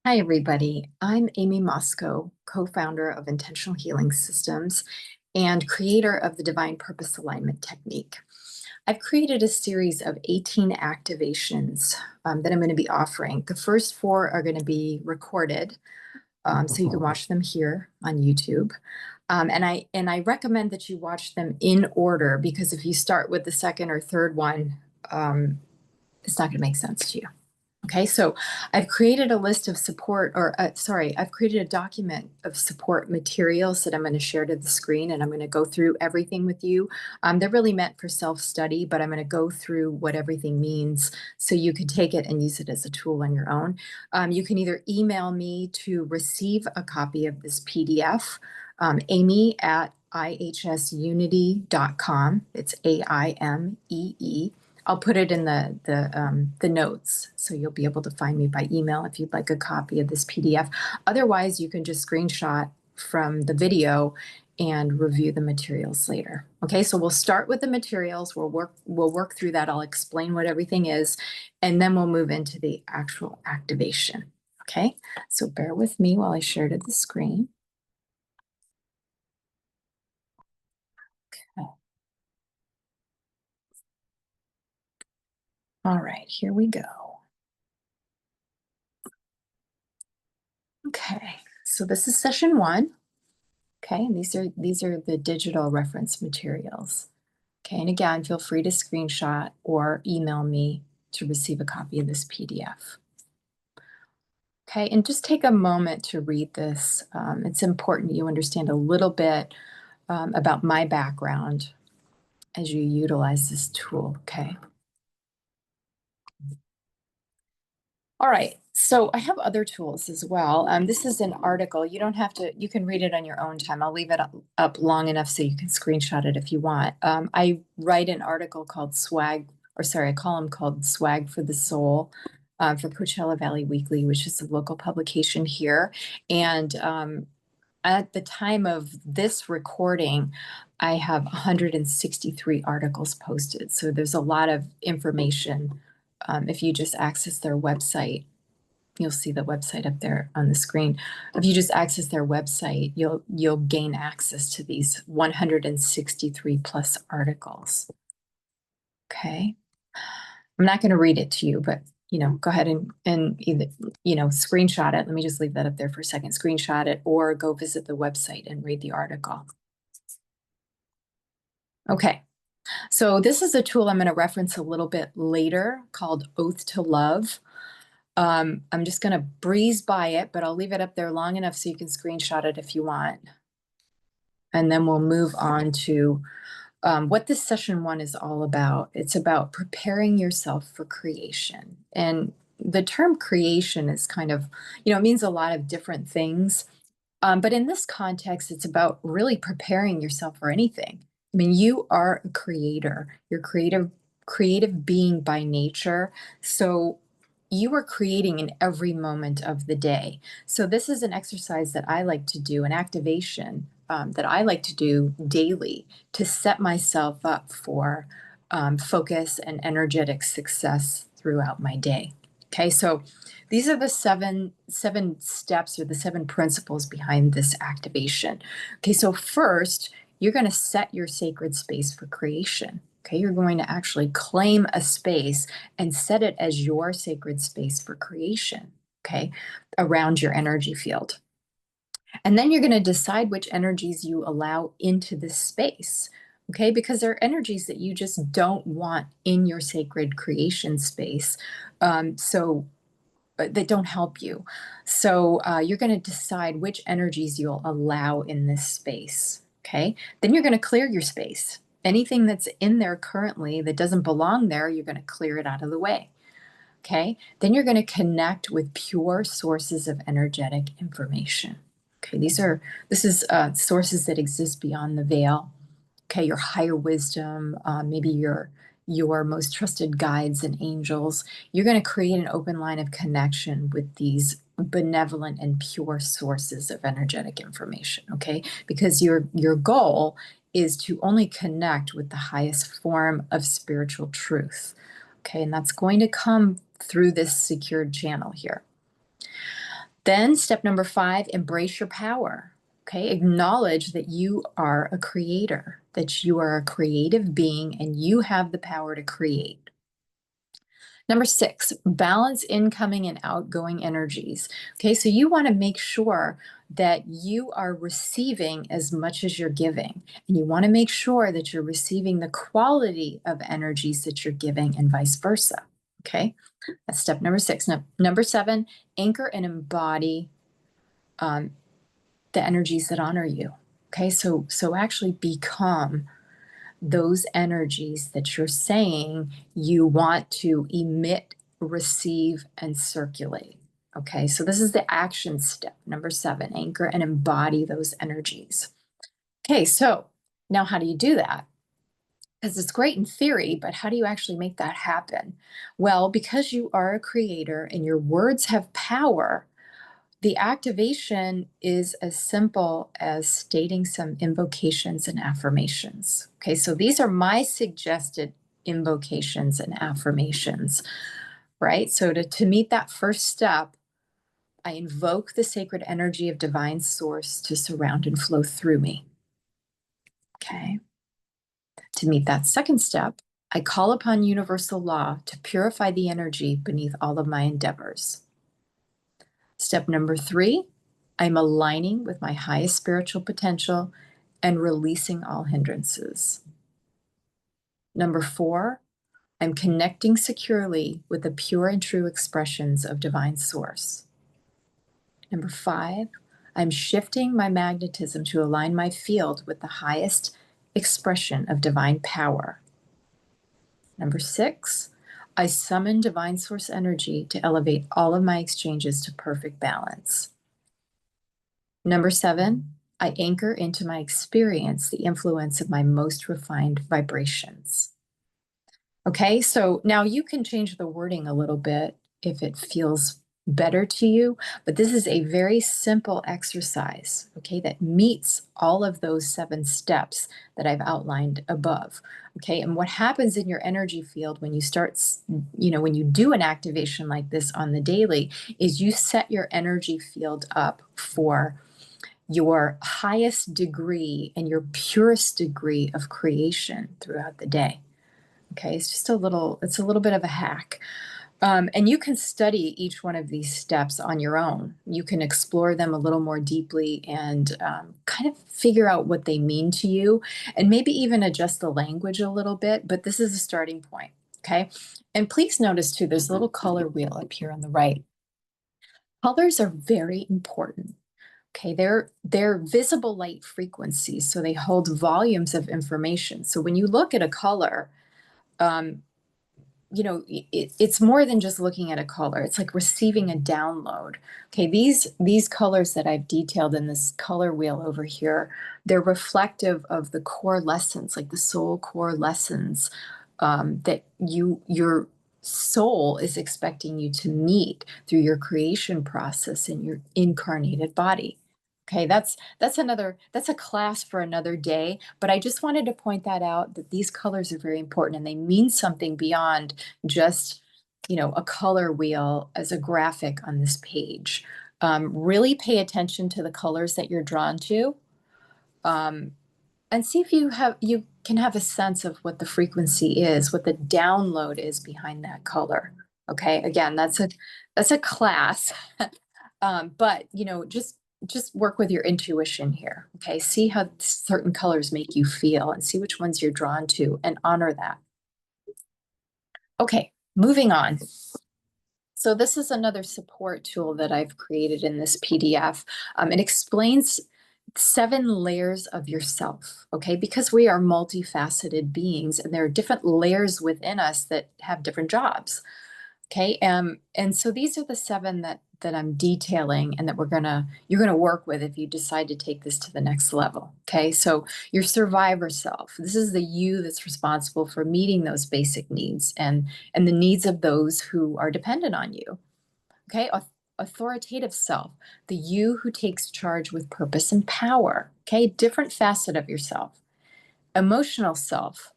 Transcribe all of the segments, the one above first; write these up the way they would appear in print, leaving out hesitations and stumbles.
Hi, everybody. I'm Amy Mosco, co-founder of Intentional Healing Systems and creator of the Divine Purpose Alignment Technique. I've created a series of 18 activations that I'm going to be offering. The first four are going to be recorded, so you can watch them here on YouTube. And I recommend that you watch them in order, because if you start with the second or third one, it's not going to make sense to you. Okay, so I've created a list of support, I've created a document of support materials that I'm going to share to the screen, and I'm going to go through everything with you. They're really meant for self-study, but I'm going to go through what everything means so you could take it and use it as a tool on your own. You can either email me to receive a copy of this PDF, amy@ihsunity.com. It's AIMEE. I'll put it in the notes, so you'll be able to find me by email if you'd like a copy of this PDF. Otherwise, you can just screenshot from the video and review the materials later. Okay, so we'll start with the materials. We'll work through that. I'll explain what everything is, and then we'll move into the actual activation. Okay, so bear with me while I share to the screen. Okay. All right, here we go. Okay, so this is session 1. Okay, and these are the digital reference materials. Okay, and again, feel free to screenshot or email me to receive a copy of this PDF. Okay, and just take a moment to read this. It's important you understand a little bit about my background as you utilize this tool, okay? All right, so I have other tools as well. This is an article. You don't have to, you can read it on your own time. I'll leave it up long enough so you can screenshot it if you want. I write an article called a column called Swag for the Soul for Coachella Valley Weekly, which is a local publication here. And at the time of this recording, I have 163 articles posted. So there's a lot of information. If you just access their website, you'll see the website up there on the screen. If you just access their website, you'll gain access to these 163 plus articles. Okay. I'm not going to read it to you, but go ahead and either, screenshot it. Let me just leave that up there for a second. Screenshot it or go visit the website and read the article. Okay. So this is a tool I'm going to reference a little bit later called Oath to Love. I'm just going to breeze by it, but I'll leave it up there long enough so you can screenshot it if you want. And then we'll move on to what this session 1 is all about. It's about preparing yourself for creation. And the term creation is kind of, it means a lot of different things. But in this context, it's about really preparing yourself for anything. I mean, you are a creator. You're creative being by nature. So you are creating in every moment of the day. So this is an exercise that I like to do, an activation that I like to do daily to set myself up for focus and energetic success throughout my day. Okay, so these are the seven steps or the 7 principles behind this activation. Okay, so first, you're going to set your sacred space for creation. Okay, you're going to actually claim a space and set it as your sacred space for creation, okay, around your energy field. And then you're going to decide which energies you allow into this space, okay, because there are energies that you just don't want in your sacred creation space. That don't help you. So you're going to decide which energies you'll allow in this space, okay? Then you're going to clear your space. Anything that's in there currently that doesn't belong there, you're going to clear it out of the way, okay? Then you're going to connect with pure sources of energetic information. Okay, this is sources that exist beyond the veil. Okay, your higher wisdom, maybe your most trusted guides and angels. You're going to create an open line of connection with these benevolent and pure sources of energetic information, okay? Because your goal is to only connect with the highest form of spiritual truth, okay? And that's going to come through this secured channel here. Then step number 5, embrace your power. Okay, acknowledge that you are a creator, that you are a creative being and you have the power to create. Number 6, balance incoming and outgoing energies. Okay, so you want to make sure that you are receiving as much as you're giving. And you want to make sure that you're receiving the quality of energies that you're giving and vice versa. Okay, that's step number 6. Now, number 7, anchor and embody the energies that honor you. Okay, so actually become those energies that you're saying you want to emit, receive, and circulate. Okay, so this is the action step, number 7, anchor and embody those energies. Okay, so now how do you do that? Because it's great in theory, but how do you actually make that happen? Well, because you are a creator and your words have power, the activation is as simple as stating some invocations and affirmations. Okay, so these are my suggested invocations and affirmations, right? So to meet that first step, I invoke the sacred energy of divine source to surround and flow through me. Okay. To meet that second step, I call upon universal law to purify the energy beneath all of my endeavors. Step number 3, I'm aligning with my highest spiritual potential and releasing all hindrances. Number 4, I'm connecting securely with the pure and true expressions of divine source. Number 5, I'm shifting my magnetism to align my field with the highest expression of divine power. Number 6, I summon divine source energy to elevate all of my exchanges to perfect balance. Number 7, I anchor into my experience the influence of my most refined vibrations. Okay, so now you can change the wording a little bit if it feels better to you, but this is a very simple exercise, okay, that meets all of those 7 steps that I've outlined above. Okay, and what happens in your energy field when you start, when you do an activation like this on the daily, is you set your energy field up for your highest degree and your purest degree of creation throughout the day. Okay, it's a little bit of a hack. And you can study each one of these steps on your own. You can explore them a little more deeply and kind of figure out what they mean to you and maybe even adjust the language a little bit. But this is a starting point. Okay. And please notice too, there's a little color wheel up here on the right. Colors are very important. Okay, they're visible light frequencies, so they hold volumes of information. So when you look at a color, um, it's more than just looking at a color. It's like receiving a download. Okay, these colors that I've detailed in this color wheel over here, they're reflective of the core lessons, like the soul core lessons that your soul is expecting you to meet through your creation process in your incarnated body. Okay, that's a class for another day, but I just wanted to point that out that these colors are very important and they mean something beyond just, a color wheel as a graphic on this page. Really pay attention to the colors that you're drawn to. Um, and see if you can have a sense of what the frequency is, what the download is behind that color. Okay, again, that's a class. But just work with your intuition here. Okay, see how certain colors make you feel and see which ones you're drawn to and honor that. Okay, moving on. So this is another support tool that I've created in this PDF. It explains 7 layers of yourself, okay? Because we are multifaceted beings and there are different layers within us that have different jobs. Okay, and so these are the 7 that I'm detailing and that you're gonna work with if you decide to take this to the next level. Okay, so your survivor self. This is the you that's responsible for meeting those basic needs and the needs of those who are dependent on you. Okay, authoritative self, the you who takes charge with purpose and power. Okay, different facet of yourself. Emotional self,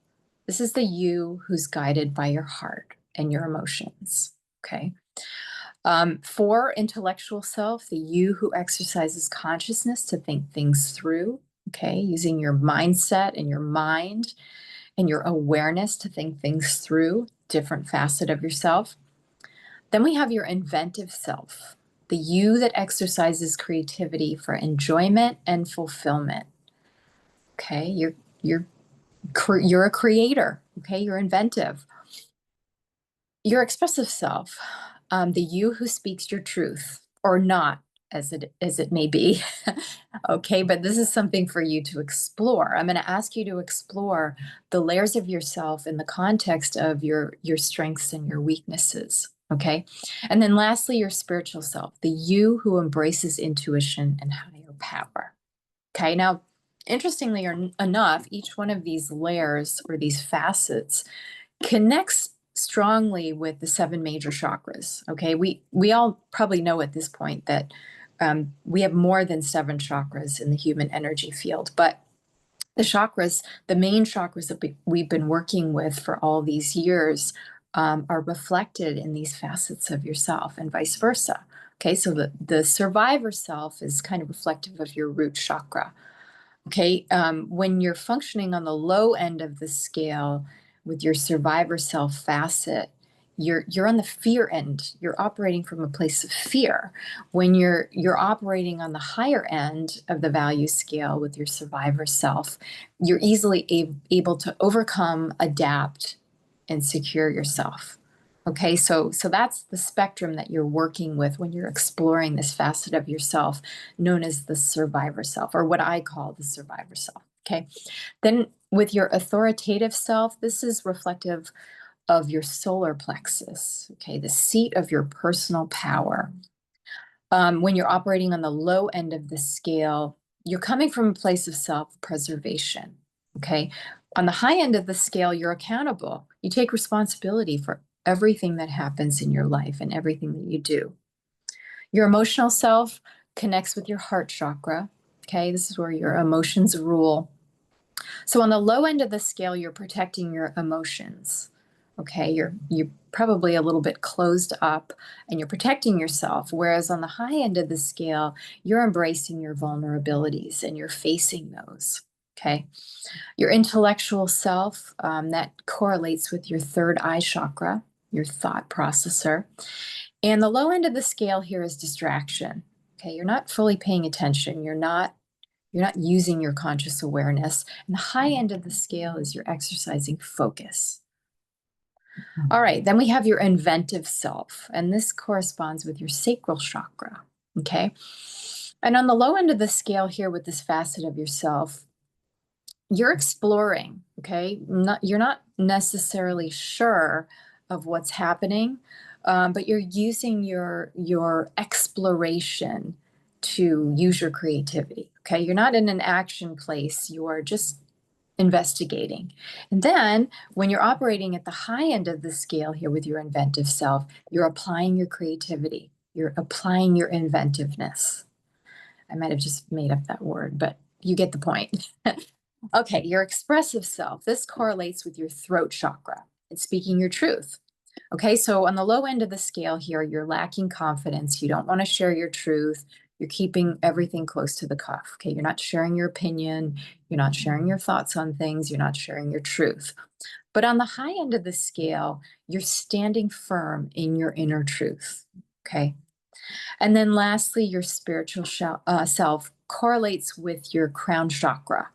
this is the you who's guided by your heart and your emotions. Okay. For intellectual self, the you who exercises consciousness to think things through, okay, using your mindset and your mind and your awareness to think things through, different facet of yourself. Then we have your inventive self, the you that exercises creativity for enjoyment and fulfillment. Okay, you're a creator. Okay, you're inventive. Your expressive self, the you who speaks your truth or not, as it may be. Okay, but this is something for you to explore. I'm going to ask you to explore the layers of yourself in the context of your strengths and your weaknesses. Okay, and then lastly, your spiritual self, the you who embraces intuition and higher power. Okay, now interestingly enough, each one of these layers or these facets connects strongly with the seven major chakras. Okay, we all probably know at this point that we have more than seven chakras in the human energy field, but the chakras, the main chakras that we've been working with for all these years, are reflected in these facets of yourself, and vice versa. Okay, so the survivor self is kind of reflective of your root chakra. Okay, when you're functioning on the low end of the scale with your survivor self facet, you're on the fear end. You're operating from a place of fear. When you're operating on the higher end of the value scale with your survivor self, you're easily able to overcome, adapt, and secure yourself. Okay, so that's the spectrum that you're working with when you're exploring this facet of yourself known as the survivor self, or what I call the survivor self. Okay, then with your authoritative self, this is reflective of your solar plexus, okay, the seat of your personal power. When you're operating on the low end of the scale, you're coming from a place of self-preservation, okay? On the high end of the scale, you're accountable. You take responsibility for everything that happens in your life and everything that you do. Your emotional self connects with your heart chakra, okay? This is where your emotions rule. So on the low end of the scale, you're protecting your emotions. Okay, you're probably a little bit closed up and you're protecting yourself. Whereas on the high end of the scale, you're embracing your vulnerabilities and you're facing those. Okay, your intellectual self, that correlates with your third eye chakra, your thought processor. And the low end of the scale here is distraction. Okay, you're not fully paying attention. You're not using your conscious awareness. And the high end of the scale is you're exercising focus. All right, then we have your inventive self, and this corresponds with your sacral chakra, okay? And on the low end of the scale here with this facet of yourself, you're exploring, okay? You're not necessarily sure of what's happening, but you're using your exploration to use your creativity, okay? You're not in an action place, you are just investigating. And then when you're operating at the high end of the scale here with your inventive self, you're applying your creativity, you're applying your inventiveness. I might have just made up that word, but you get the point. Okay, your expressive self, this correlates with your throat chakra. It's speaking your truth. Okay, so on the low end of the scale here, you're lacking confidence. You don't want to share your truth. You're keeping everything close to the cuff. Okay, you're not sharing your opinion. You're not sharing your thoughts on things. You're not sharing your truth. But on the high end of the scale, you're standing firm in your inner truth. Okay. And then lastly, your spiritual self correlates with your crown chakra.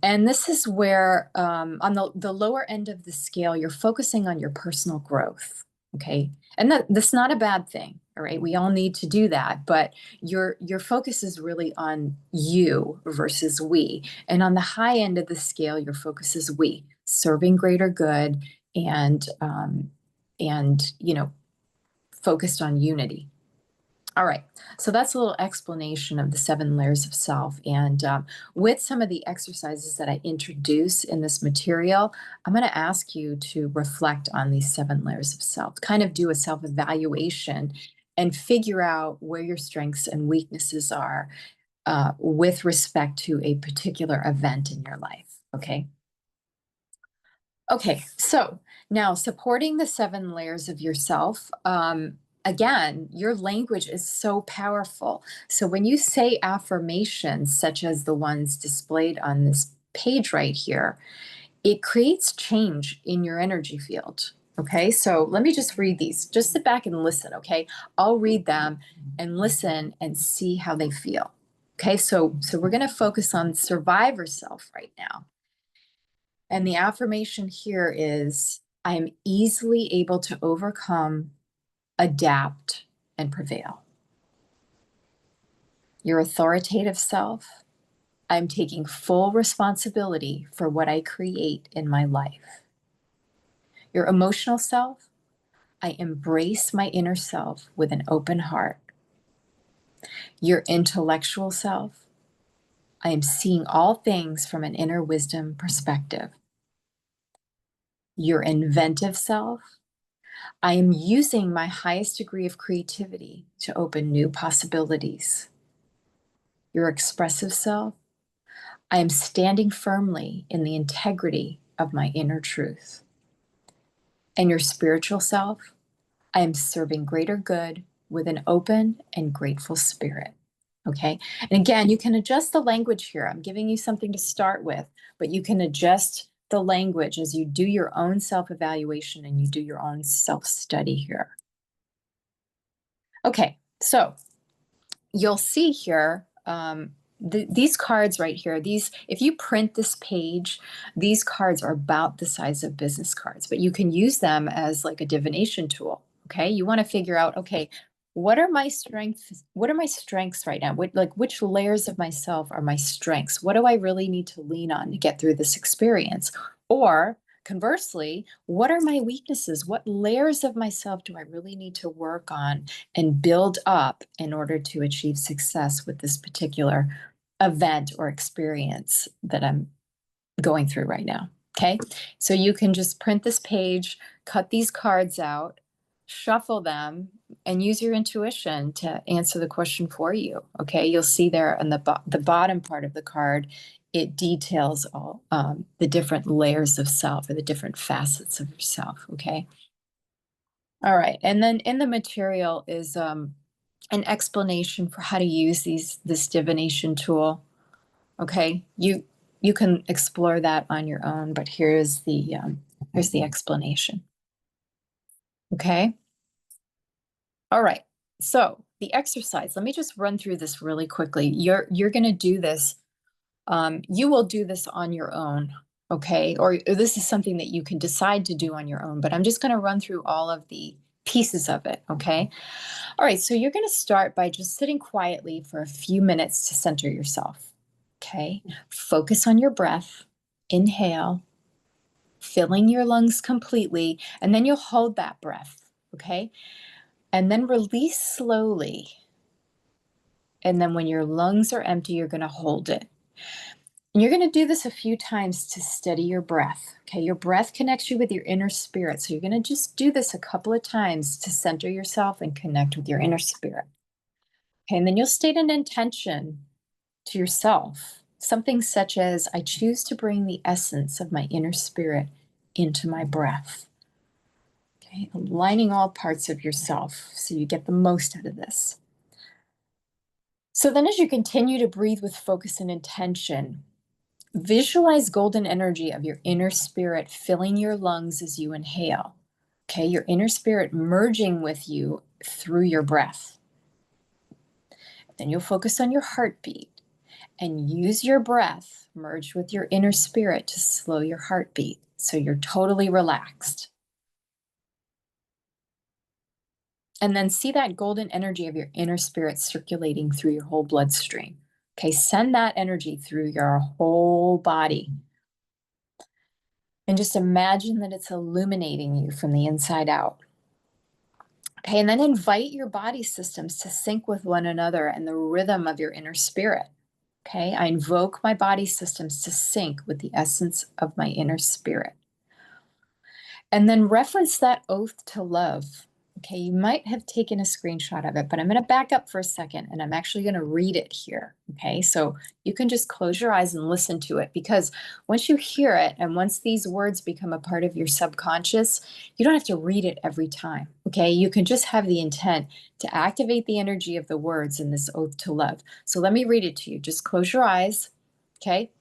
And this is where, on the lower end of the scale, you're focusing on your personal growth. Okay. And that's not a bad thing. All right. We all need to do that. But your focus is really on you versus we. And on the high end of the scale, your focus is we, serving greater good and focused on unity. All right, so that's a little explanation of the seven layers of self. And with some of the exercises that I introduce in this material, I'm going to ask you to reflect on these seven layers of self, kind of do a self-evaluation and figure out where your strengths and weaknesses are with respect to a particular event in your life, okay? Okay, so now supporting the seven layers of yourself, again, your language is so powerful. So when you say affirmations, such as the ones displayed on this page right here, it creates change in your energy field. Okay, so let me just read these. Just sit back and listen, okay? I'll read them and listen and see how they feel. Okay, so we're going to focus on survivor self right now. And the affirmation here is, I am easily able to overcome, adapt, and prevail. Your authoritative self, I'm taking full responsibility for what I create in my life. Your emotional self, I embrace my inner self with an open heart. Your intellectual self, I am seeing all things from an inner wisdom perspective. Your inventive self, I am using my highest degree of creativity to open new possibilities. Your expressive self, I am standing firmly in the integrity of my inner truth. And your spiritual self, I am serving greater good with an open and grateful spirit. Okay. And again, you can adjust the language here. I'm giving you something to start with, but you can adjust the language as you do your own self-evaluation and you do your own self-study here. Okay. So you'll see here, these cards right here, if you print this page, these cards are about the size of business cards, but you can use them as like a divination tool. Okay. You want to figure out, okay, what are my strengths? What are my strengths right now? Which layers of myself are my strengths? What do I really need to lean on to get through this experience? Or conversely, what are my weaknesses? What layers of myself do I really need to work on and build up in order to achieve success with this particular event or experience that I'm going through right now? Okay. So you can just print this page, cut these cards out, shuffle them, and use your intuition to answer the question for you. Okay. You'll see there on the bottom part of the card, it details all the different layers of self or the different facets of yourself. Okay. All right. And then in the material is an explanation for how to use this divination tool. Okay. You can explore that on your own, but here's the explanation. Okay. All right. So the exercise, let me just run through this really quickly. You're going to do this. You will do this on your own. Okay. Or this is something that you can decide to do on your own, but I'm just going to run through all of the pieces of it. Okay. All right. So you're going to start by just sitting quietly for a few minutes to center yourself. Okay. Focus on your breath. Inhale, filling your lungs completely, and then you'll hold that breath. Okay. And then release slowly. And then when your lungs are empty, you're going to hold it. And you're going to do this a few times to steady your breath. Okay. Your breath connects you with your inner spirit. So you're going to just do this a couple of times to center yourself and connect with your inner spirit. Okay. And then you'll state an intention to yourself, something such as, I choose to bring the essence of my inner spirit into my breath. Okay. Aligning all parts of yourself so you get the most out of this. So then as you continue to breathe with focus and intention, visualize golden energy of your inner spirit filling your lungs as you inhale. Okay, your inner spirit merging with you through your breath. Then you'll focus on your heartbeat and use your breath merged with your inner spirit to slow your heartbeat so you're totally relaxed. And then see that golden energy of your inner spirit circulating through your whole bloodstream. Okay, send that energy through your whole body. And just imagine that it's illuminating you from the inside out. Okay, and then invite your body systems to sync with one another and the rhythm of your inner spirit. Okay, I invoke my body systems to sync with the essence of my inner spirit. And then reference that oath to love. Okay, you might have taken a screenshot of it, but I'm going to back up for a second and I'm actually going to read it here. Okay, so you can just close your eyes and listen to it, because once you hear it and once these words become a part of your subconscious, you don't have to read it every time. Okay, you can just have the intent to activate the energy of the words in this oath to love. So let me read it to you. Just close your eyes. Okay.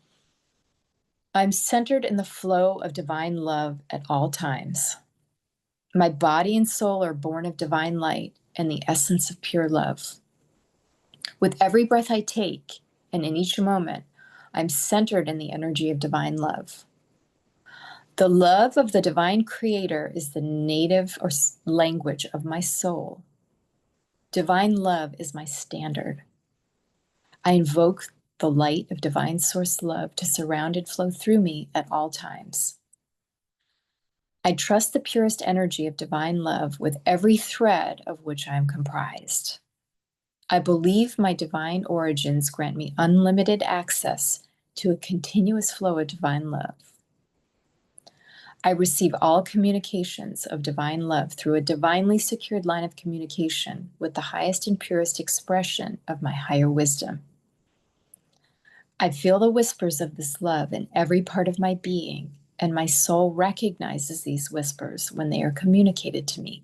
I'm centered in the flow of divine love at all times. My body and soul are born of divine light and the essence of pure love. With every breath I take, and in each moment, I'm centered in the energy of divine love. The love of the divine creator is the native or language of my soul. Divine love is my standard. I invoke the light of divine source love to surround and flow through me at all times. I trust the purest energy of divine love with every thread of which I am comprised. I believe my divine origins grant me unlimited access to a continuous flow of divine love. I receive all communications of divine love through a divinely secured line of communication with the highest and purest expression of my higher wisdom. I feel the whispers of this love in every part of my being, and my soul recognizes these whispers when they are communicated to me.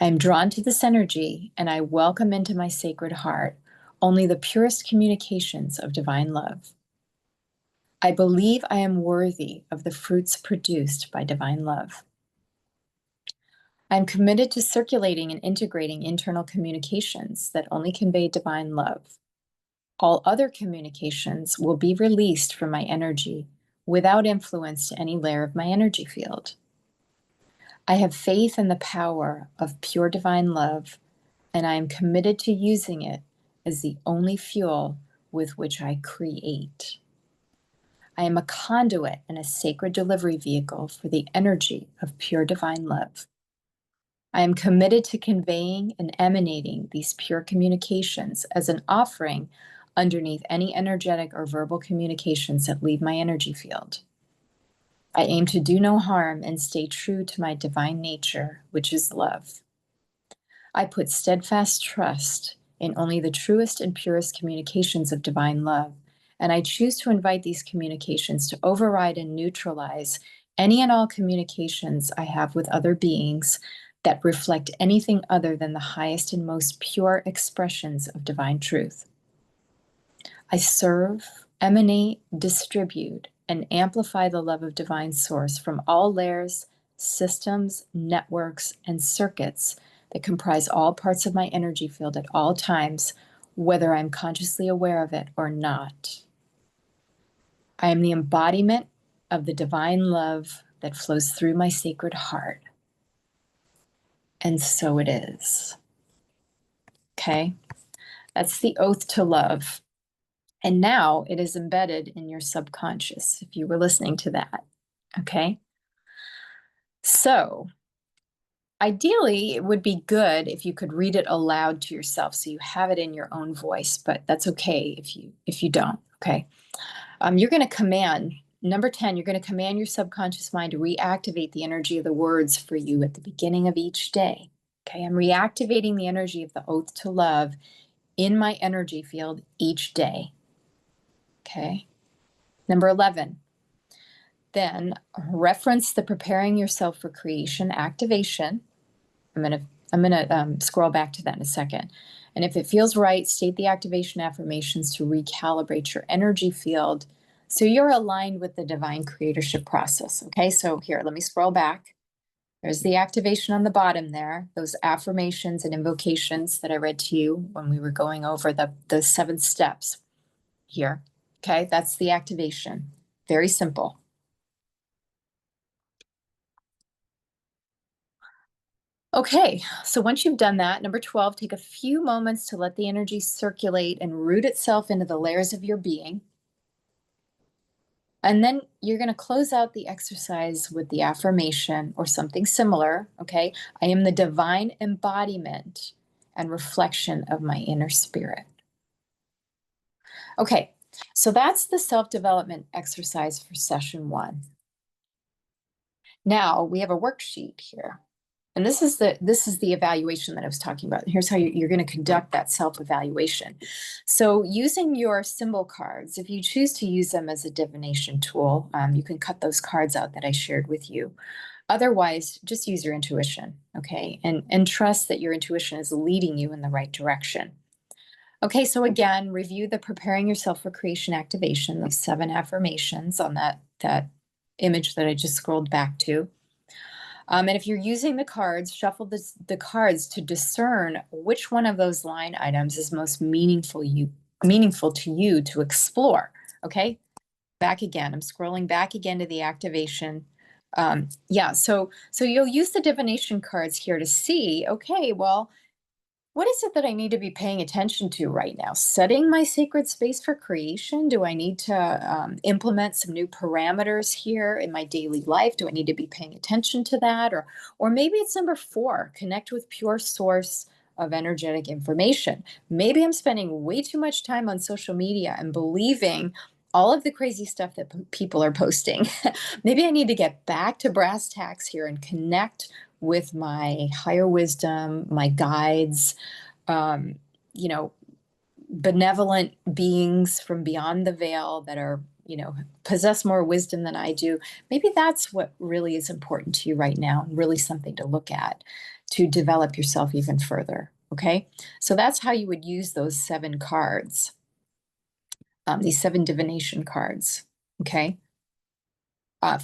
I am drawn to this energy, and I welcome into my sacred heart only the purest communications of divine love. I believe I am worthy of the fruits produced by divine love. I am committed to circulating and integrating internal communications that only convey divine love. All other communications will be released from my energy without influence to any layer of my energy field. I have faith in the power of pure divine love, and I am committed to using it as the only fuel with which I create. I am a conduit and a sacred delivery vehicle for the energy of pure divine love. I am committed to conveying and emanating these pure communications as an offering underneath any energetic or verbal communications that leave my energy field. I aim to do no harm and stay true to my divine nature, which is love. I put steadfast trust in only the truest and purest communications of divine love, and I choose to invite these communications to override and neutralize any and all communications I have with other beings that reflect anything other than the highest and most pure expressions of divine truth. I serve, emanate, distribute, and amplify the love of divine source from all layers, systems, networks, and circuits that comprise all parts of my energy field at all times, whether I'm consciously aware of it or not. I am the embodiment of the divine love that flows through my sacred heart. And so it is. Okay? That's the oath to love. And now it is embedded in your subconscious, if you were listening to that. Okay? So ideally, it would be good if you could read it aloud to yourself so you have it in your own voice, but that's okay if you don't. Okay? You're going to command, number 10, you're going to command your subconscious mind to reactivate the energy of the words for you at the beginning of each day. Okay? I'm reactivating the energy of the oath to love in my energy field each day. Okay? Number 11, then reference the preparing yourself for creation activation. I'm gonna scroll back to that in a second. And if it feels right, state the activation affirmations to recalibrate your energy field so you're aligned with the divine creatorship process. Okay, so here, let me scroll back. There's the activation on the bottom there, those affirmations and invocations that I read to you when we were going over the 7 steps here. Okay, that's the activation. Very simple. Okay, so once you've done that, number 12, take a few moments to let the energy circulate and root itself into the layers of your being. And then you're going to close out the exercise with the affirmation or something similar. Okay, I am the divine embodiment and reflection of my inner spirit. Okay, so that's the self-development exercise for session 1. Now we have a worksheet here. And this is the evaluation that I was talking about. Here's how you're going to conduct that self-evaluation. So using your symbol cards, if you choose to use them as a divination tool, you can cut those cards out that I shared with you. Otherwise, just use your intuition, okay? And trust that your intuition is leading you in the right direction. Okay, so again, review the preparing yourself for creation activation, those 7 affirmations on that image that I just scrolled back to. And if you're using the cards, shuffle the cards to discern which one of those line items is most meaningful to you to explore. Okay, back again. I'm scrolling back again to the activation. Yeah, so you'll use the divination cards here to see, okay, well, what is it that I need to be paying attention to right now? Setting my sacred space for creation? Do I need to implement some new parameters here in my daily life? Do I need to be paying attention to that? Or maybe it's number 4, connect with pure source of energetic information. Maybe I'm spending way too much time on social media and believing all of the crazy stuff that people are posting. Maybe I need to get back to brass tacks here and connect with my higher wisdom, my guides, um, you know, benevolent beings from beyond the veil that are, possess more wisdom than I do. Maybe that's what really is important to you right now, and really something to look at to develop yourself even further. Okay. So that's how you would use those 7 cards, these 7 divination cards. Okay.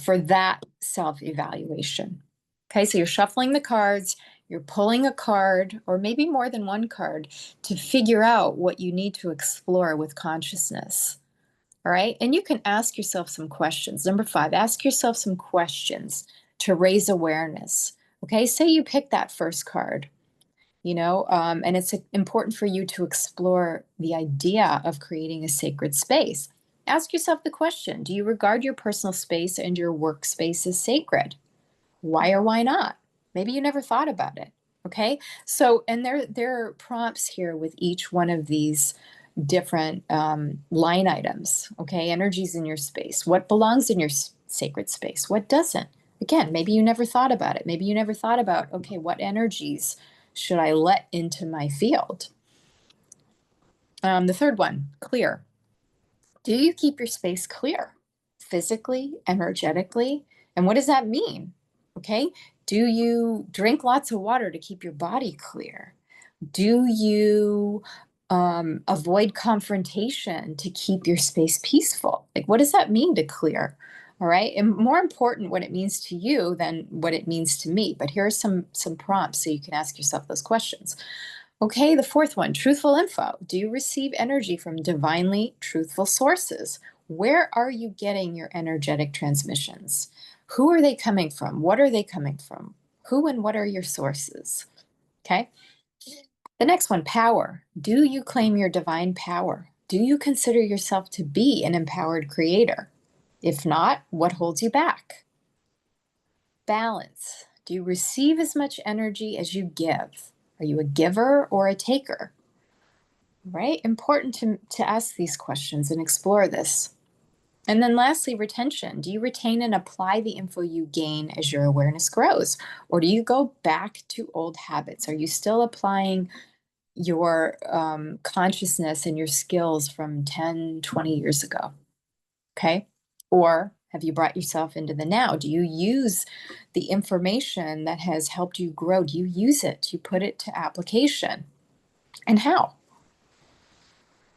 For that self evaluation. Okay, so you're shuffling the cards, you're pulling a card, or maybe more than one card, to figure out what you need to explore with consciousness. All right, and you can ask yourself some questions. Number 5, ask yourself some questions to raise awareness. Okay, say you pick that first card, and it's important for you to explore the idea of creating a sacred space. Ask yourself the question, do you regard your personal space and your workspace as sacred? Why or why not? Maybe you never thought about it. Okay. So, and there are prompts here with each one of these different line items. Okay. Energies in your space. What belongs in your sacred space? What doesn't? Again, maybe you never thought about it. Maybe you never thought about, okay, what energies should I let into my field? The third one, clear. Do you keep your space clear physically, energetically? And what does that mean? Okay. Do you drink lots of water to keep your body clear? Do you avoid confrontation to keep your space peaceful? Like, what does that mean to clear? All right. And more important, what it means to you than what it means to me. But here are some prompts so you can ask yourself those questions. Okay, the fourth one, truthful info. Do you receive energy from divinely truthful sources? Where are you getting your energetic transmissions? Who are they coming from? What are they coming from? Who and what are your sources? Okay. The next one, power. Do you claim your divine power? Do you consider yourself to be an empowered creator? If not, what holds you back? Balance. Do you receive as much energy as you give? Are you a giver or a taker? Right? Important to ask these questions and explore this. And then lastly, retention. Do you retain and apply the info you gain as your awareness grows? Or do you go back to old habits? Are you still applying your consciousness and your skills from 10, 20 years ago? Okay. Or have you brought yourself into the now? Do you use the information that has helped you grow? Do you use it? Do you put it to application? And how?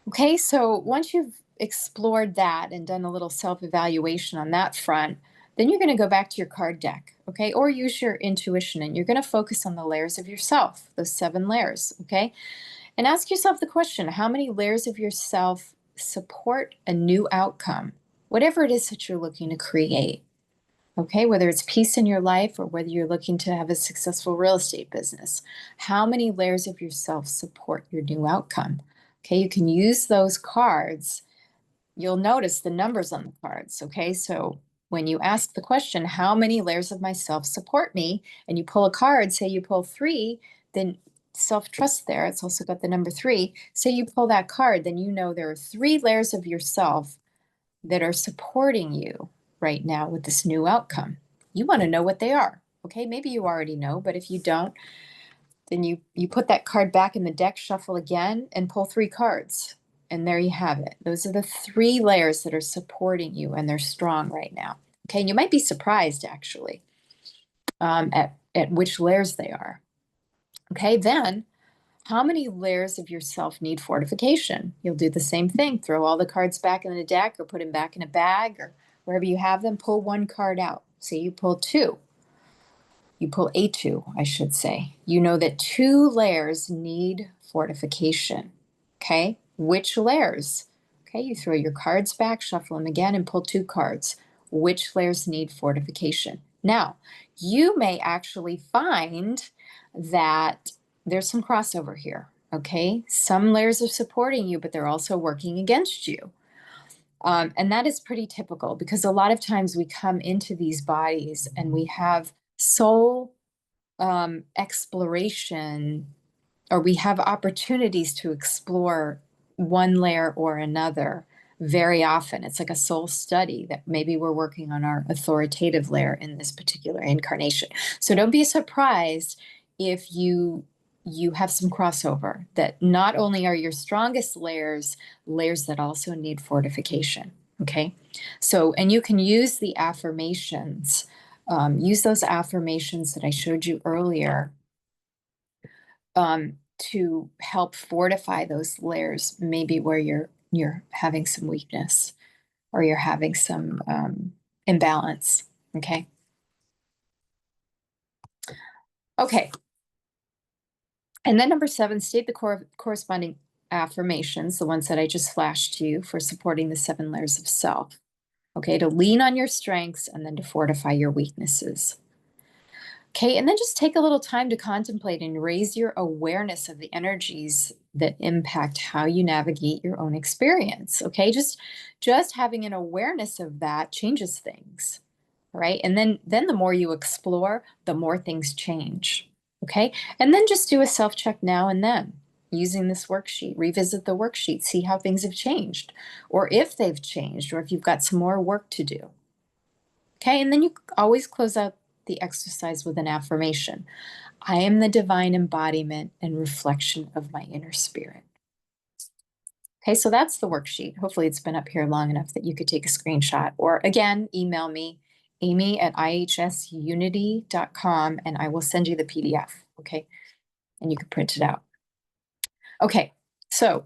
Okay, so once you've explored that and done a little self-evaluation on that front, then you're going to go back to your card deck, okay? Or use your intuition, and you're going to focus on the layers of yourself, those 7 layers, okay? And ask yourself the question, how many layers of yourself support a new outcome, whatever it is that you're looking to create? Okay, whether it's peace in your life or whether you're looking to have a successful real estate business, how many layers of yourself support your new outcome? Okay, you can use those cards. You'll notice the numbers on the cards. Okay, so when you ask the question, how many layers of myself support me, and you pull a card, say you pull 3, then self-trust there, it's also got the number 3. Say you pull that card, then you know there are 3 layers of yourself that are supporting you right now with this new outcome. You want to know what they are. Okay, maybe you already know, but if you don't, then you put that card back in the deck, shuffle again, and pull 3 cards. And there you have it. Those are the 3 layers that are supporting you, and they're strong right now. Okay, and you might be surprised actually at which layers they are. Okay, then how many layers of yourself need fortification? You'll do the same thing. Throw all the cards back in the deck or put them back in a bag or wherever you have them. Pull 1 card out. Say you pull 2. You pull a 2, I should say. You know that 2 layers need fortification. Okay, which layers? Okay, you throw your cards back, shuffle them again, and pull 2 cards. Which layers need fortification? Now, you may actually find that there's some crossover here. Okay, some layers are supporting you, but they're also working against you. And that is pretty typical because a lot of times we come into these bodies and we have soul exploration, or we have opportunities to explore one layer or another very often. It's like a soul study that maybe we're working on our authoritative layer in this particular incarnation. So don't be surprised if you have some crossover, that not only are your strongest layers that also need fortification. Okay, so and you can use the affirmations. Use those affirmations that I showed you earlier to help fortify those layers, maybe where you're having some weakness or you're having some imbalance. Okay. Okay. And then number 7, state the corresponding affirmations, the ones that I just flashed to you for supporting the 7 layers of self. Okay, to lean on your strengths and then to fortify your weaknesses. Okay, and then just take a little time to contemplate and raise your awareness of the energies that impact how you navigate your own experience. Okay, just having an awareness of that changes things, right? And then the more you explore, the more things change. Okay, and then just do a self-check now and then using this worksheet. Revisit the worksheet, see how things have changed, or if they've changed, or if you've got some more work to do. Okay, and then you always close out the exercise with an affirmation. I am the divine embodiment and reflection of my inner spirit. Okay, so that's the worksheet. Hopefully it's been up here long enough that you could take a screenshot, or again, email me, amy@ihsunity.com, and I will send you the PDF, okay? And you can print it out. Okay, so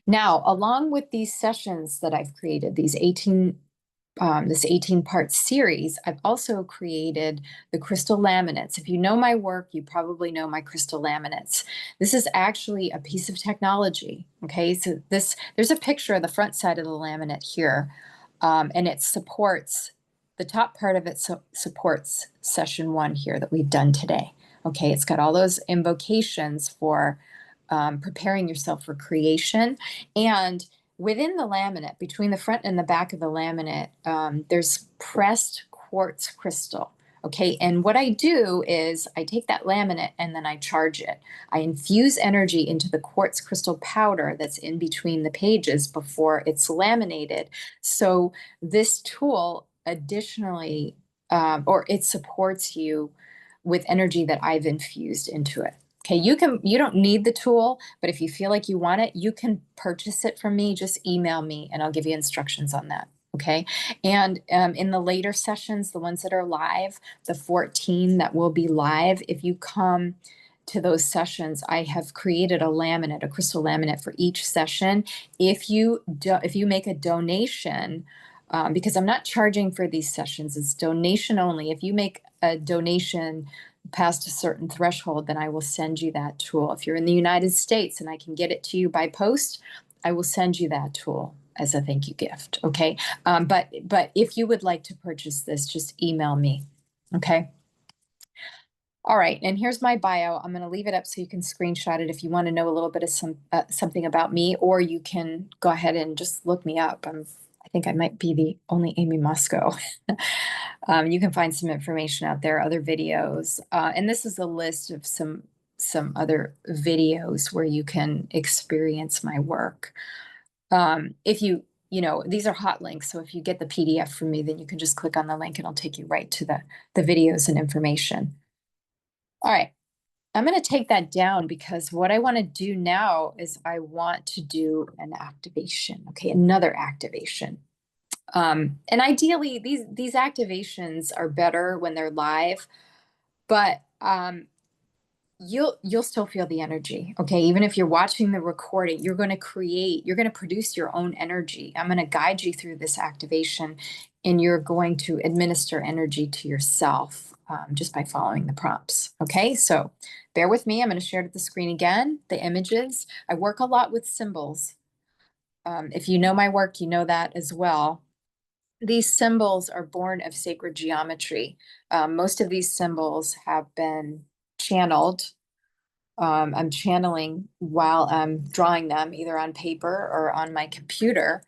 now along with these sessions that I've created, these 18 this 18-part series, I've also created the crystal laminates. If you know my work, you probably know my crystal laminates. This is actually a piece of technology. Okay, so there's a picture of the front side of the laminate here, and it supports, the top part of it supports session 1 here that we've done today. Okay, it's got all those invocations for preparing yourself for creation. And within the laminate, between the front and the back of the laminate, there's pressed quartz crystal. Okay, and what I do is I take that laminate and then I charge it. I infuse energy into the quartz crystal powder that's in between the pages before it's laminated. So this tool additionally, or it supports you with energy that I've infused into it. Okay, you don't need the tool, but if you feel like you want it, you can purchase it from me. Just email me and I'll give you instructions on that. Okay, and in the later sessions, the ones that are live, the 14 that will be live, if you come to those sessions, I have created a laminate, a crystal laminate for each session. If you make a donation, because I'm not charging for these sessions, it's donation only. If you make a donation past a certain threshold, then I will send you that tool. If you're in the United States and I can get it to you by post, I will send you that tool as a thank you gift. Okay. But if you would like to purchase this, just email me. Okay. All right. And here's my bio. I'm going to leave it up so you can screenshot it if you want to know a little bit of something about me, or you can go ahead and just look me up. I think I might be the only Amy Moscow. You can find some information out there, other videos. And this is a list of some other videos where you can experience my work. If you these are hot links. So if you get the PDF from me, then you can just click on the link and it'll take you right to the videos and information. All right. I'm going to take that down because what I want to do now is I want to do an activation. Okay, another activation. And ideally, these activations are better when they're live, but you'll still feel the energy. Okay, even if you're watching the recording, you're going to produce your own energy. I'm going to guide you through this activation, and you're going to administer energy to yourself just by following the prompts. Okay, so bear with me. I'm going to share the screen again, the images. I work a lot with symbols. If you know my work, you know that as well. These symbols are born of sacred geometry. Most of these symbols have been channeled. I'm channeling while I'm drawing them either on paper or on my computer.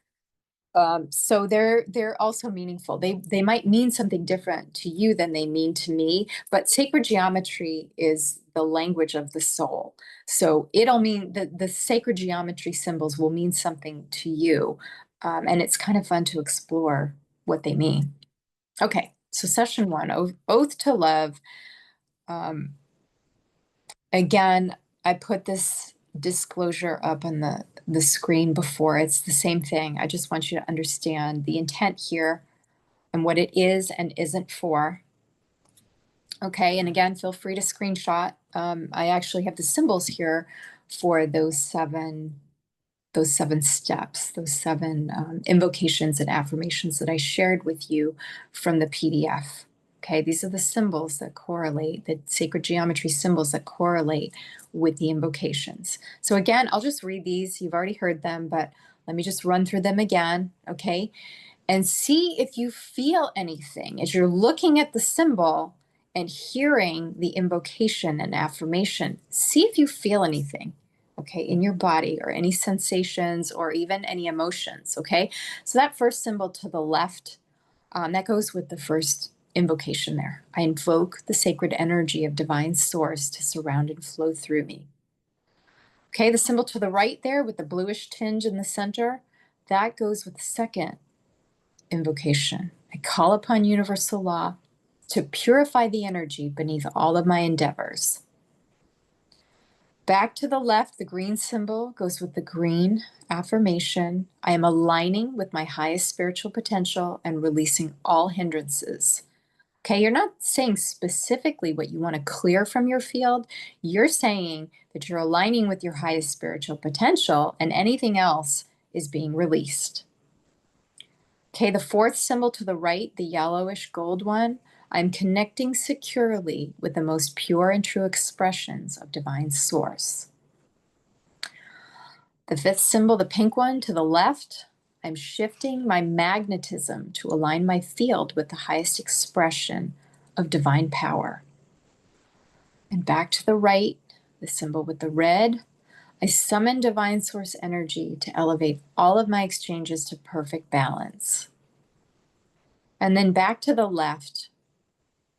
So they're also meaningful. They might mean something different to you than they mean to me, but sacred geometry is the language of the soul. So it'll mean that the sacred geometry symbols will mean something to you. And it's kind of fun to explore what they mean. Okay, so session 1, Oath to Love. Again, I put this disclosure up on the screen before. It's the same thing. I just want you to understand the intent here and what it is and isn't for. Okay, and again, feel free to screenshot. I actually have the symbols here for those seven steps, those seven invocations and affirmations that I shared with you from the PDF. Okay, these are the symbols that correlate, the sacred geometry symbols that correlate with the invocations. So again, I'll just read these. You've already heard them, but let me just run through them again, okay? And see if you feel anything as you're looking at the symbol and hearing the invocation and affirmation. See if you feel anything, okay, in your body, or any sensations or even any emotions, okay? So that first symbol to the left, that goes with the first invocation there. I invoke the sacred energy of divine source to surround and flow through me. Okay, the symbol to the right there with the bluish tinge in the center, that goes with the second invocation. I call upon universal law to purify the energy beneath all of my endeavors. Back to the left, the green symbol goes with the green affirmation. I am aligning with my highest spiritual potential and releasing all hindrances. Okay, you're not saying specifically what you want to clear from your field. You're saying that you're aligning with your highest spiritual potential and anything else is being released. Okay, the fourth symbol to the right, the yellowish gold one, I'm connecting securely with the most pure and true expressions of divine source. The fifth symbol, the pink one to the left, I'm shifting my magnetism to align my field with the highest expression of divine power. And back to the right, the symbol with the red, I summon divine source energy to elevate all of my exchanges to perfect balance. And then back to the left,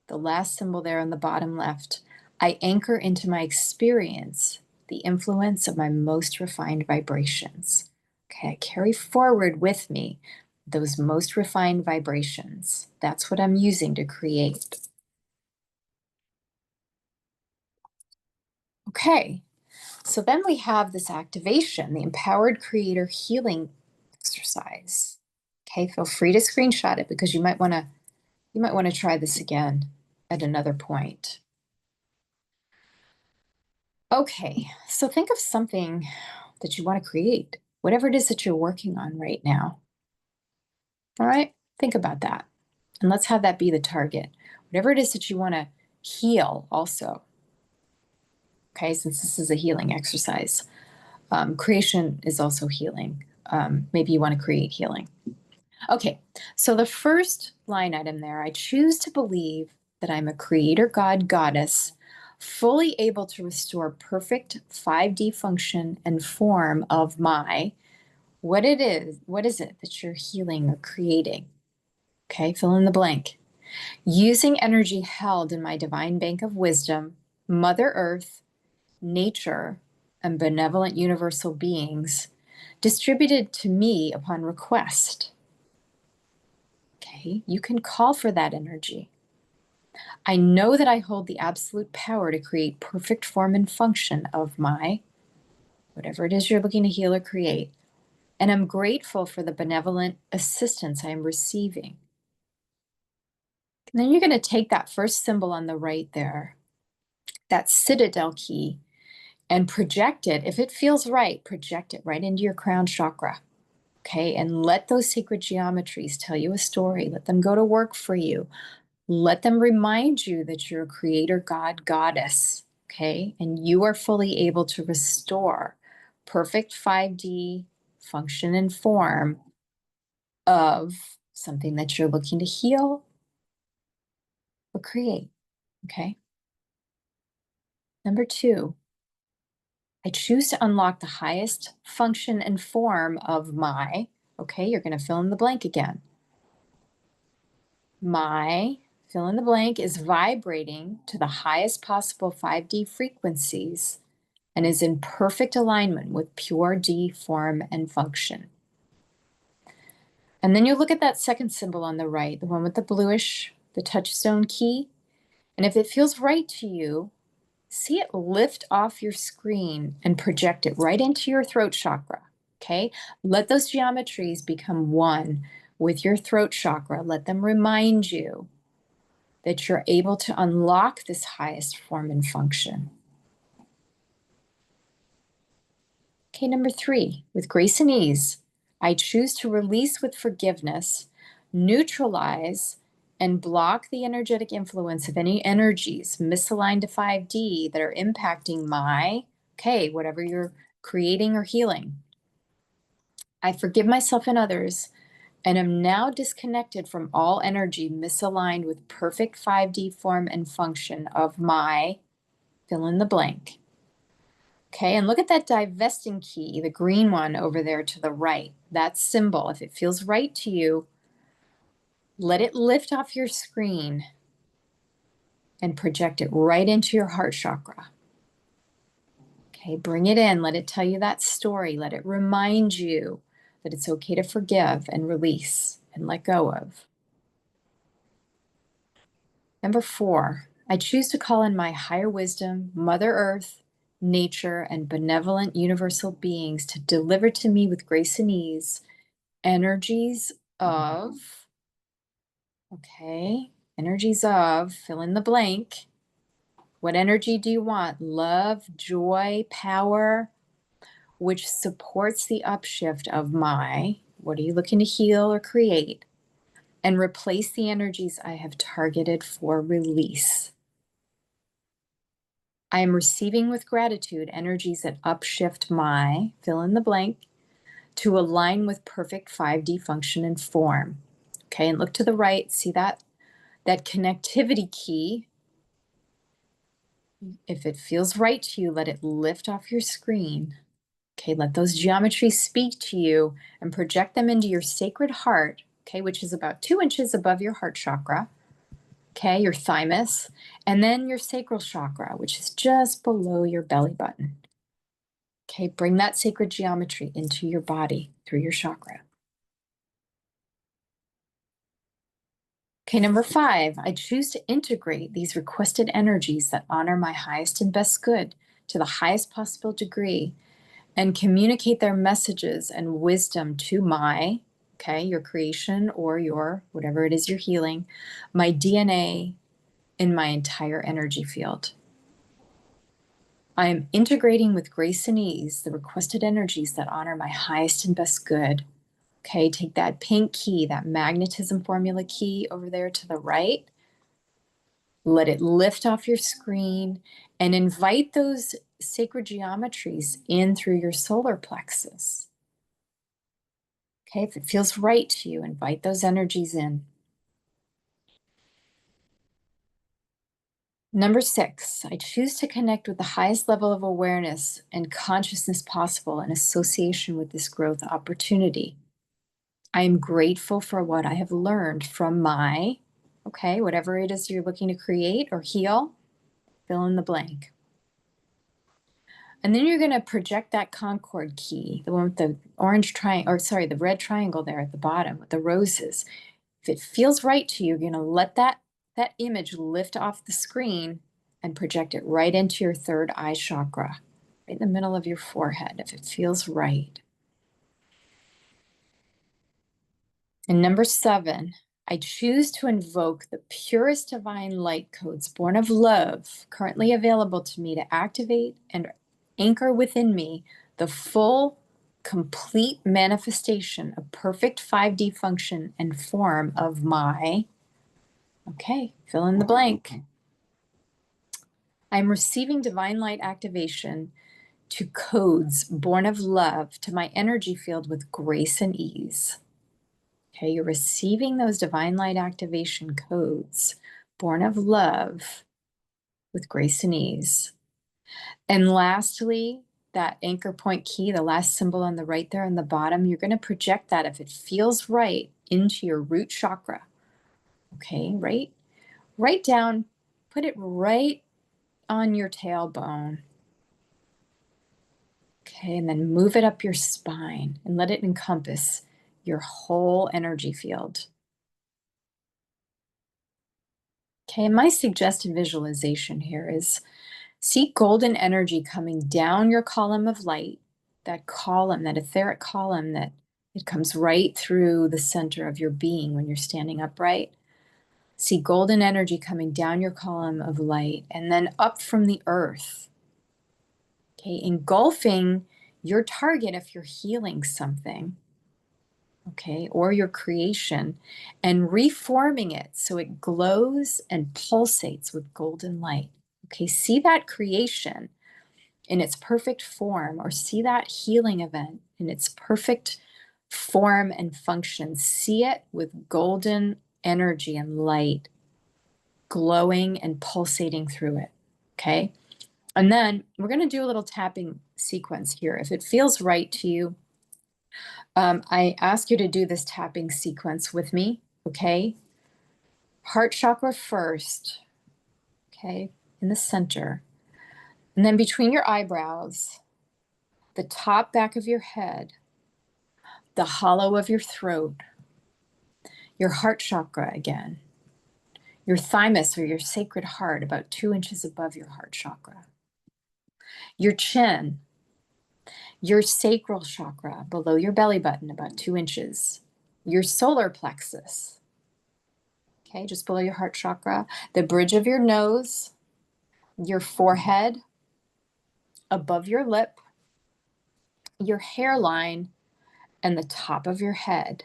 the last symbol there on the bottom left, I anchor into my experience the influence of my most refined vibrations. Okay, I carry forward with me those most refined vibrations. That's what I'm using to create. Okay, so then we have this activation, the Empowered Creator Healing exercise. Okay, feel free to screenshot it because you might want to try this again at another point. Okay, so think of something that you want to create, whatever it is that you're working on right now. All right, think about that. And let's have that be the target. Whatever it is that you want to heal also. Okay, since this is a healing exercise. Creation is also healing. Maybe you want to create healing. Okay, so the first line item there, I choose to believe that I'm a creator god goddess, fully able to restore perfect 5D function and form of what is it that you're healing or creating? Okay, fill in the blank. Using energy held in my divine bank of wisdom, Mother Earth, nature, and benevolent universal beings, distributed to me upon request. Okay, you can call for that energy. I know that I hold the absolute power to create perfect form and function of my, whatever it is you're looking to heal or create. And I'm grateful for the benevolent assistance I am receiving. And then you're going to take that first symbol on the right there, that citadel key, and project it. If it feels right, project it right into your crown chakra. Okay, and let those sacred geometries tell you a story. Let them go to work for you. Let them remind you that you're a creator, God, goddess. Okay, and you are fully able to restore perfect 5D function and form of something that you're looking to heal or create. Okay. Number 2, I choose to unlock the highest function and form of my, okay, you're going to fill in the blank again. My, fill in the blank, is vibrating to the highest possible 5D frequencies and is in perfect alignment with pure D form and function. And then you look at that second symbol on the right, the one with the bluish, the touchstone key. And if it feels right to you, see it lift off your screen and project it right into your throat chakra, okay? Let those geometries become one with your throat chakra. Let them remind you that you're able to unlock this highest form and function. Okay, number 3, with grace and ease, I choose to release with forgiveness, neutralize, and block the energetic influence of any energies misaligned to 5D that are impacting my, okay, whatever you're creating or healing. I forgive myself and others and am now disconnected from all energy misaligned with perfect 5D form and function of my, fill in the blank. Okay, and look at that divesting key, the green one over there to the right. That symbol, if it feels right to you, let it lift off your screen and project it right into your heart chakra. Okay, bring it in, let it tell you that story, let it remind you that it's okay to forgive and release and let go of. Number 4, I choose to call in my higher wisdom, Mother Earth, nature, and benevolent universal beings to deliver to me with grace and ease energies of, okay, energies of, fill in the blank. What energy do you want? Love, joy, power, which supports the upshift of my, what are you looking to heal or create? And replace the energies I have targeted for release. I am receiving with gratitude energies that upshift my, fill in the blank, to align with perfect 5D function and form. Okay, and look to the right, see that connectivity key. If it feels right to you, let it lift off your screen. Okay, let those geometries speak to you and project them into your sacred heart, okay, which is about 2 inches above your heart chakra. Okay, your thymus, and then your sacral chakra, which is just below your belly button. Okay, bring that sacred geometry into your body through your chakra. Okay, number 5, I choose to integrate these requested energies that honor my highest and best good to the highest possible degree and communicate their messages and wisdom to my, okay, your creation or your, whatever it is you're healing, my DNA in my entire energy field. I am integrating with grace and ease the requested energies that honor my highest and best good. Okay, take that pink key, that magnetism formula key over there to the right. Let it lift off your screen and invite those sacred geometries in through your solar plexus. Okay, if it feels right to you, invite those energies in. Number 6, I choose to connect with the highest level of awareness and consciousness possible in association with this growth opportunity. I am grateful for what I have learned from my, okay, whatever it is you're looking to create or heal, fill in the blank. And then you're going to project that Concord key, the one with the orange triangle, or sorry, the red triangle there at the bottom with the roses. If it feels right to you, you're going to let that image lift off the screen and project it right into your third eye chakra, right in the middle of your forehead, if it feels right. And number 7, I choose to invoke the purest divine light codes born of love currently available to me to activate and anchor within me the full, complete manifestation of perfect 5D function and form of my, okay, fill in the blank. I'm receiving divine light activation to codes born of love to my energy field with grace and ease. Okay, you're receiving those divine light activation codes born of love with grace and ease. And lastly, that anchor point key, the last symbol on the right there on the bottom, you're going to project that, if it feels right, into your root chakra. Okay, right down, put it right on your tailbone. Okay, and then move it up your spine and let it encompass your whole energy field. Okay, and my suggested visualization here is see golden energy coming down your column of light, that column, that etheric column that it comes right through the center of your being when you're standing upright. See golden energy coming down your column of light and then up from the earth. Okay, engulfing your target if you're healing something, okay, or your creation, and reforming it so it glows and pulsates with golden light. Okay, see that creation in its perfect form, or see that healing event in its perfect form and function. See it with golden energy and light glowing and pulsating through it, okay? And then we're going to do a little tapping sequence here. If it feels right to you, I ask you to do this tapping sequence with me, okay? Heart chakra first, okay, in the center. And then between your eyebrows, the top back of your head, the hollow of your throat, your heart chakra again, your thymus or your sacred heart about 2 inches above your heart chakra, your chin, your sacral chakra below your belly button about 2 inches, your solar plexus, okay, just below your heart chakra, the bridge of your nose, your forehead, above your lip, your hairline, and the top of your head.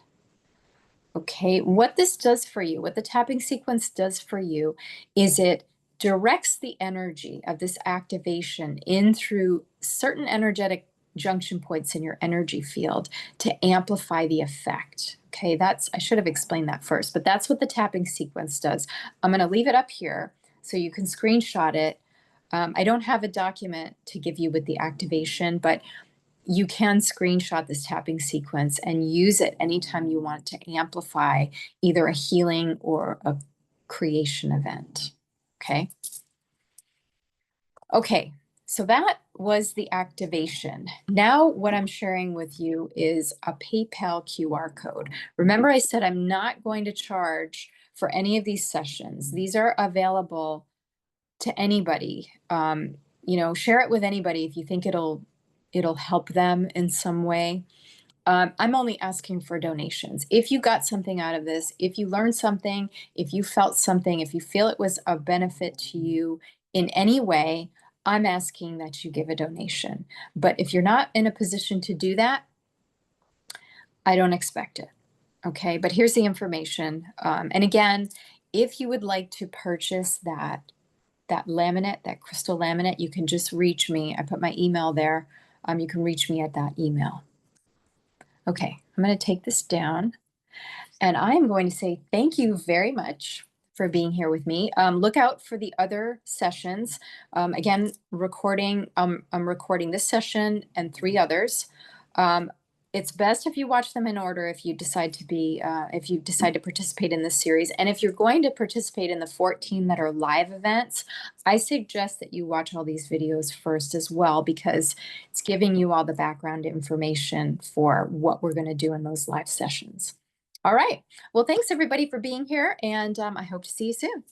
Okay, what this does for you, what the tapping sequence does for you, is it directs the energy of this activation in through certain energetic junction points in your energy field to amplify the effect. Okay, I should have explained that first, but that's what the tapping sequence does. I'm going to leave it up here so you can screenshot it. I don't have a document to give you with the activation, but you can screenshot this tapping sequence and use it anytime you want to amplify either a healing or a creation event. Okay. Okay, so that was the activation. Now what I'm sharing with you is a PayPal QR code. Remember, I said I'm not going to charge for any of these sessions. These are available to anybody. Share it with anybody if you think it'll help them in some way. I'm only asking for donations. If you got something out of this, if you learned something, if you felt something, if you feel it was of benefit to you in any way, I'm asking that you give a donation. But if you're not in a position to do that, I don't expect it. Okay, but here's the information. And again, if you would like to purchase that laminate, that crystal laminate, you can just reach me. I put my email there. You can reach me at that email. Okay, I'm going to take this down, and I'm going to say thank you very much for being here with me. Look out for the other sessions. Again, I'm recording this session and 3 others. It's best if you watch them in order if you decide to if you decide to participate in this series. And if you're going to participate in the 14 that are live events, I suggest that you watch all these videos first as well, because it's giving you all the background information for what we're going to do in those live sessions. All right. Well, thanks everybody for being here, and I hope to see you soon.